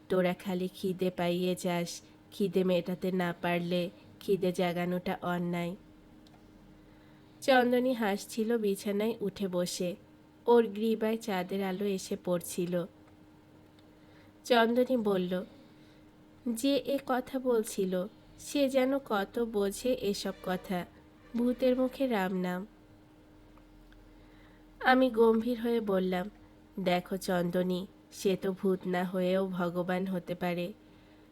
তোরা খালি খিদে পাইয়ে যাস, খিদে মেটাতে না পারলে খিদে জাগানোটা অন্যায়। চন্দনী হাসছিল বিছানায় উঠে বসে। ওর গ্রীবায় চাঁদের আলো এসে পড়ছিল। চন্দনী বলল, যে এ কথা বলছিল সে যেন কত বোঝে এসব কথা, ভূতের মুখে রাম নাম। আমি গম্ভীর হয়ে বললাম, দেখো চন্দনী, সে তো ভূত না হয়েও ভগবান হতে পারে।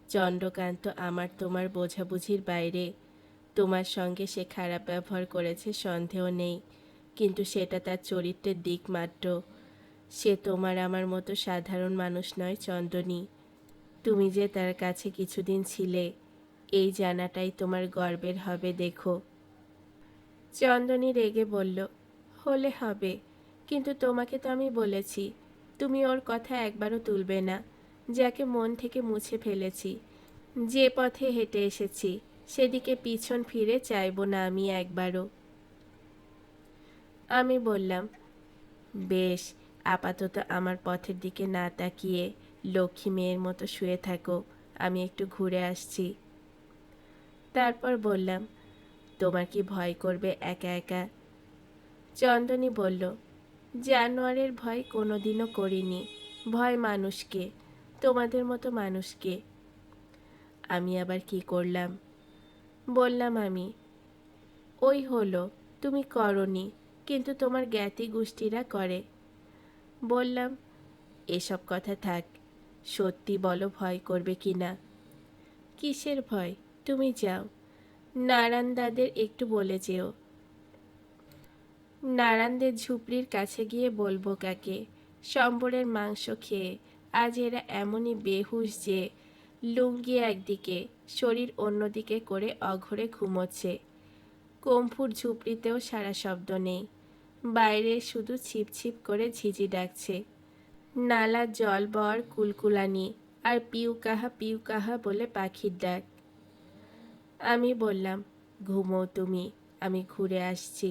চন্দ্রকান্ত আমার তোমার বোঝাবুঝির বাইরে। তোমার সঙ্গে সে খারাপ ব্যবহার করেছে সন্দেহ নেই, কিন্তু সেটা তার চরিত্রের দিক মাত্র। সে তোমার আমার মতো সাধারণ মানুষ নয় চন্দনী। তুমি যে তার কাছে কিছুদিন ছিলে, এই জানাটাই তোমার গর্বের হবে দেখো। চন্দনী রেগে বলল, হলে হবে, কিন্তু তোমাকে তো আমি বলেছি তুমি ওর কথা একবারও তুলবে না। যাকে মন থেকে মুছে ফেলেছি, যে পথে হেঁটে এসেছি, সেদিকে পিছন ফিরে চাইব না আমি একবারও। আমি বললাম, বেশ, আপাতত আমার পথের দিকে না তাকিয়ে লক্ষ্মী মেয়ের মতো শুয়ে থাকো, আমি একটু ঘুরে আসছি। তারপর বললাম, তোমার কি ভয় করবে একা একা? চন্দনী বলল, জানোয়ারের ভয় কোনোদিনও করিনি, ভয় মানুষকে, তোমাদের মতো মানুষকে। আমি আবার কি করলাম? বললাম আমি, ওই হলো, তুমি করনি, কিন্তু তোমার জ্ঞাতি গোষ্ঠীরা করে। বললাম, এসব কথা থাক, সত্যি বলো ভয় করবে কি না? কিসের ভয়? তুমি যাও, নারায়ণদাদের একটু বলে যেও। নারায়ণদের ঝুপড়ির কাছে গিয়ে বলবো কাকে? সম্বরের মাংস খেয়ে আজ এরা এমনই বেহুশ যে লুঙ্গি একদিকে শরীর অন্যদিকে করে অঘরে ঘুমোচ্ছে। কম্ফুর ঝুপড়িতেও সারা শব্দ নেই, বাইরে শুধু ছিপছিপ করে ঝিঝি ডাকছে। নালার জল বর কুলকুলানি আর পিউ কাহা বলে পাখির ডাক। আমি বললাম, ঘুমো তুমি, আমি ঘুরে আসছি।